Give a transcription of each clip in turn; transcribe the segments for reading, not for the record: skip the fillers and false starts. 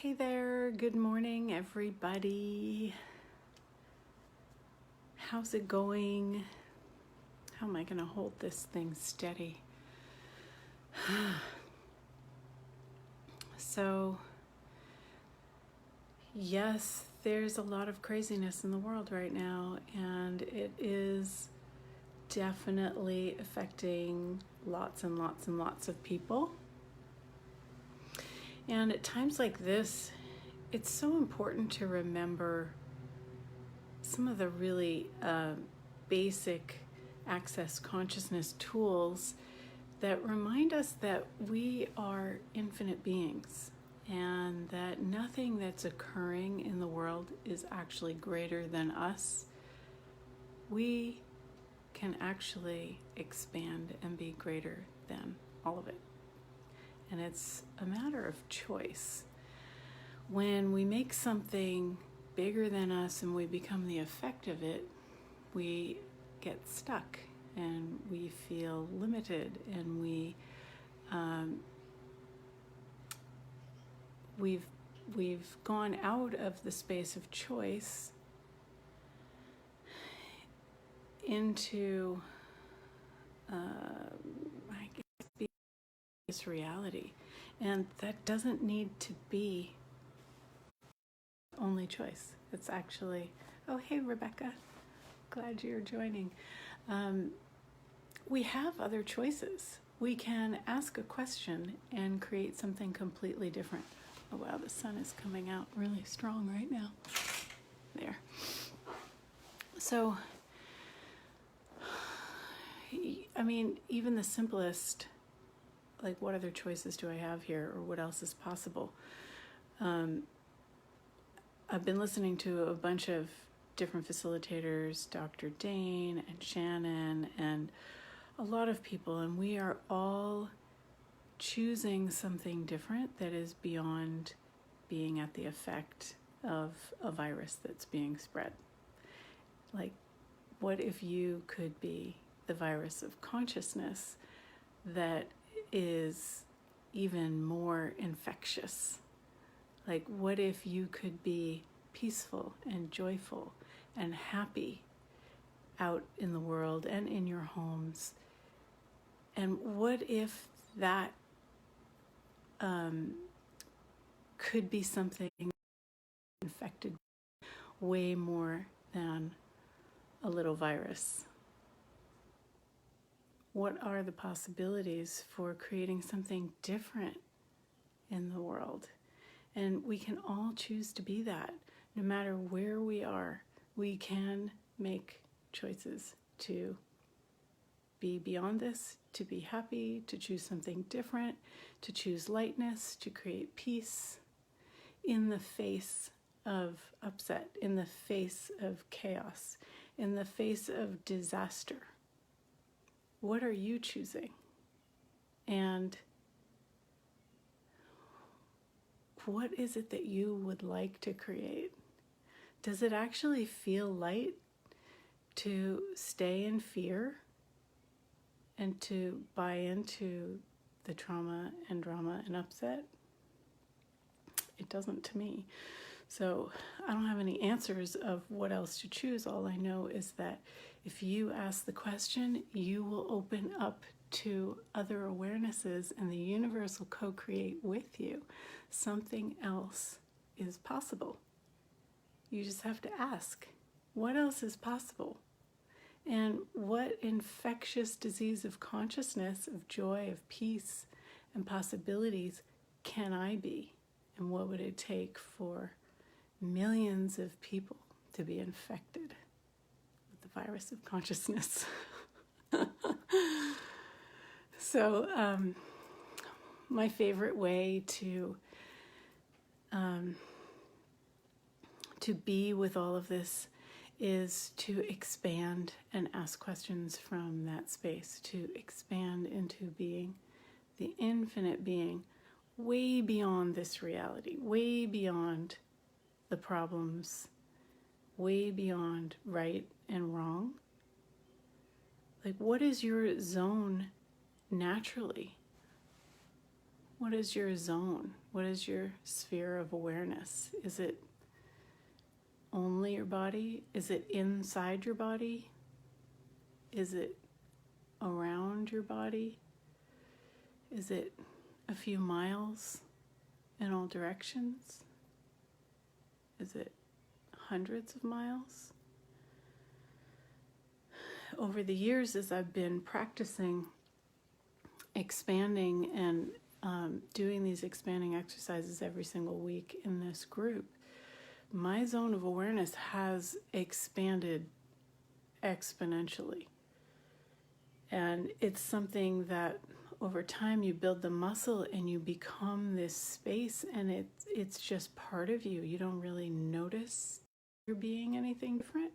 Hey there, good morning everybody. How's it going? How am I going to hold this thing steady? So, yes, there's a lot of craziness in the world right now, and it is definitely affecting lots and lots and lots of people. And at times like this, it's so important to remember some of the really basic access consciousness tools that remind us that we are infinite beings and that nothing that's occurring in the world is actually greater than us. We can actually expand and be greater than all of it. And it's a matter of choice. When we make something bigger than us and we become the effect of it, we get stuck and we feel limited, and we've gone out of the space of choice into I guess this reality, and that doesn't need to be only choice. It's actually, oh hey Rebecca, glad you're joining. We have other choices. We can ask a question and create something completely different. Oh wow, the sun is coming out really strong right now. There. So, I mean, even the simplest, like what other choices do I have here, or what else is possible? I've been listening to a bunch of different facilitators, Dr. Dane and Shannon, and a lot of people, and we are all choosing something different that is beyond being at the effect of a virus that's being spread. Like, what if you could be the virus of consciousness that is even more infectious? Like, what if you could be peaceful and joyful and happy out in the world and in your homes? And what if that could be something infected way more than a little virus? What are the possibilities for creating something different in the world? And we can all choose to be that. No matter where we are, we can make choices to be beyond this, to be happy, to choose something different, to choose lightness, to create peace in the face of upset, in the face of chaos, in the face of disaster. What are you choosing? And what is it that you would like to create? Does it actually feel light to stay in fear and to buy into the trauma and drama and upset? It doesn't to me. So I don't have any answers of what else to choose. All I know is that if you ask the question, you will open up to other awarenesses, and the universe will co-create with you. Something else is possible. You just have to ask, what else is possible? And what infectious disease of consciousness, of joy, of peace, and possibilities can I be? And what would it take for millions of people to be infected with the virus of consciousness? So, my favorite way to be with all of this is to expand and ask questions from that space, to expand into being the infinite being, way beyond this reality, way beyond the problems, way beyond right and wrong. Like, what is your zone naturally? What is your zone? What is your sphere of awareness? Is it only your body? Is it inside your body? Is it around your body? Is it a few miles in all directions? Is it hundreds of miles? Over the years, as I've been practicing expanding and doing these expanding exercises every single week in this group, my zone of awareness has expanded exponentially. And it's something that over time you build the muscle and you become this space, and it's just part of you. You don't really notice you're being anything different,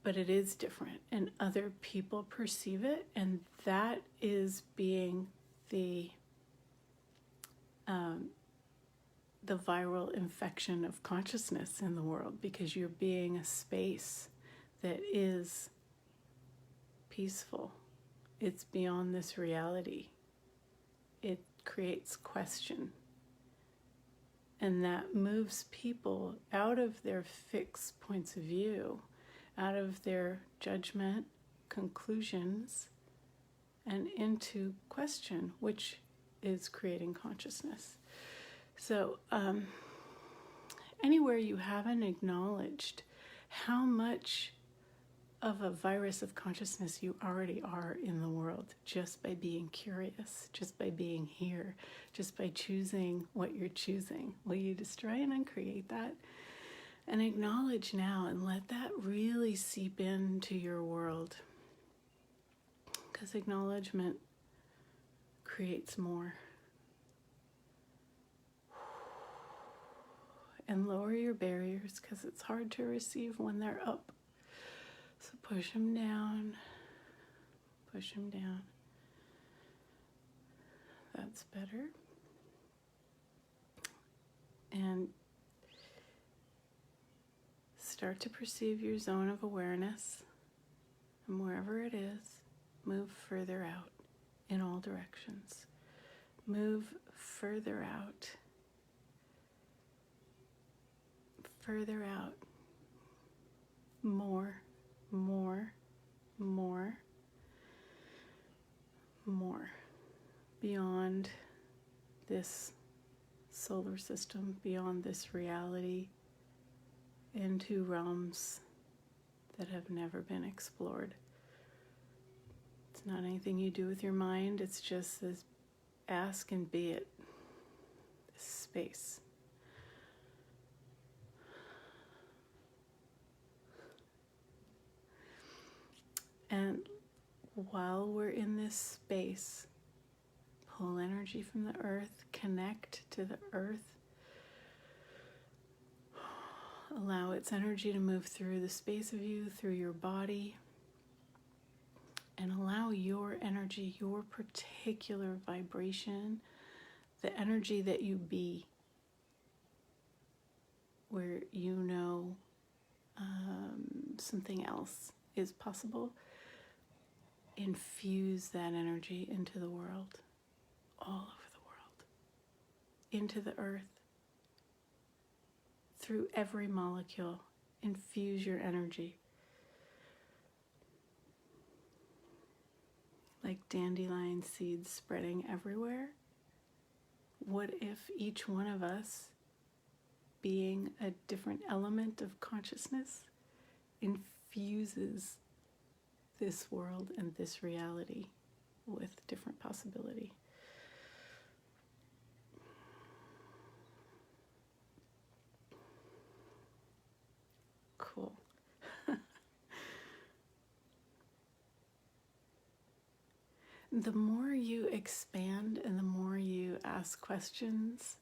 but it is different, and other people perceive it, and that is being the viral infection of consciousness in the world, because you're being a space that is peaceful. It's beyond this reality. It creates question. And that moves people out of their fixed points of view, out of their judgment, conclusions, and into question, which is creating consciousness. So anywhere you haven't acknowledged how much of a virus of consciousness you already are in the world, just by being curious, just by being here, just by choosing what you're choosing, will you destroy and uncreate that? And acknowledge now and let that really seep into your world, because acknowledgement creates more. And lower your barriers, because it's hard to receive when they're up. So push them down, push them down. That's better. And start to perceive your zone of awareness, and wherever it is, move further out in all directions. Move further out. Further out. More, more, more, more. Beyond this solar system, beyond this reality, into realms that have never been explored. It's not anything you do with your mind, it's just this ask and be it, this space. And while we're in this space, pull energy from the earth, connect to the earth, allow its energy to move through the space of you, through your body, and allow your energy, your particular vibration, the energy that you be, where you know something else is possible, infuse that energy into the world, all over the world, into the earth, through every molecule. Infuse your energy. Like dandelion seeds spreading everywhere. What if each one of us, being a different element of consciousness, infuses this world and this reality with different possibility? Cool. The more you expand and the more you ask questions,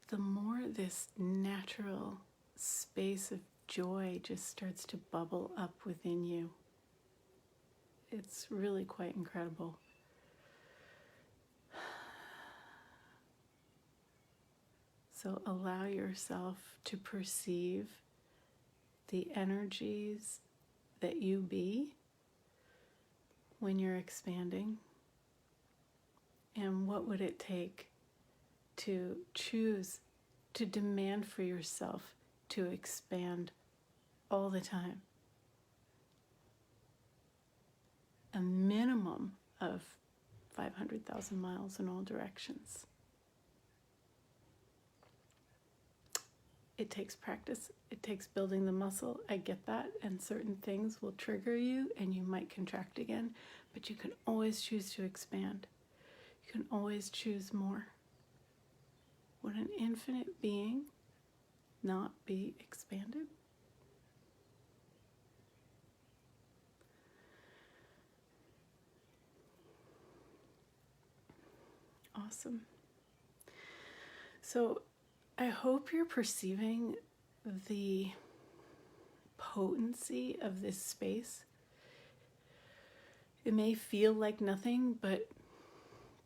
the more this natural space of joy just starts to bubble up within you. It's really quite incredible. So allow yourself to perceive the energies that you be when you're expanding. And what would it take to choose to demand for yourself to expand all the time? A minimum of 500,000 miles in all directions. It takes practice. It takes building the muscle. I get that. And certain things will trigger you and you might contract again. But you can always choose to expand. You can always choose more. Would an infinite being not be expanded? Awesome. So I hope you're perceiving the potency of this space. It may feel like nothing, but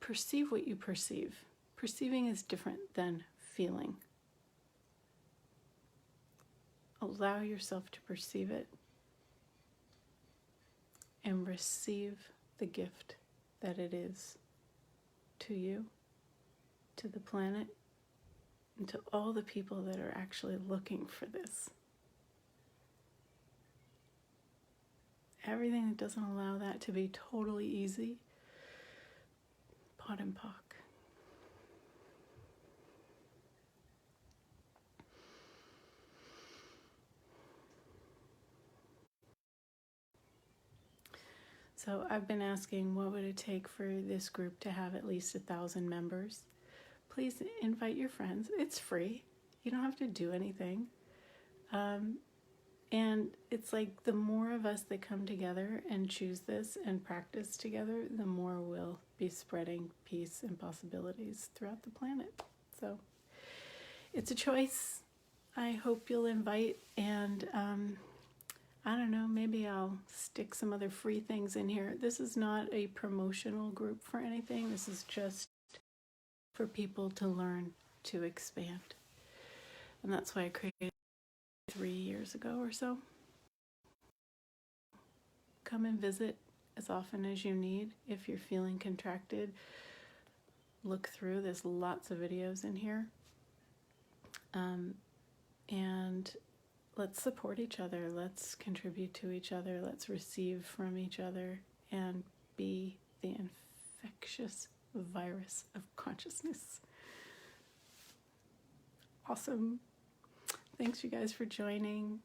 perceive what you perceive. Perceiving is different than feeling. Allow yourself to perceive it and receive the gift that it is to you, to the planet, and to all the people that are actually looking for this. Everything that doesn't allow that to be totally easy, pot and pock. So I've been asking, what would it take for this group to have at least 1,000 members? Please invite your friends. It's free. You don't have to do anything. And it's like the more of us that come together and choose this and practice together, the more we'll be spreading peace and possibilities throughout the planet. So it's a choice. I hope you'll invite, and I don't know, maybe I'll stick some other free things in here. This is not a promotional group for anything. This is just for people to learn to expand. And that's why I created it 3 years ago or so. Come and visit as often as you need. If you're feeling contracted, look through. There's lots of videos in here. And let's support each other. Let's contribute to each other. Let's receive from each other and be the infectious virus of consciousness. Awesome. Thanks, you guys, for joining.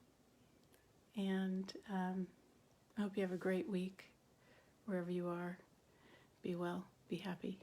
And I hope you have a great week wherever you are. Be well, be happy.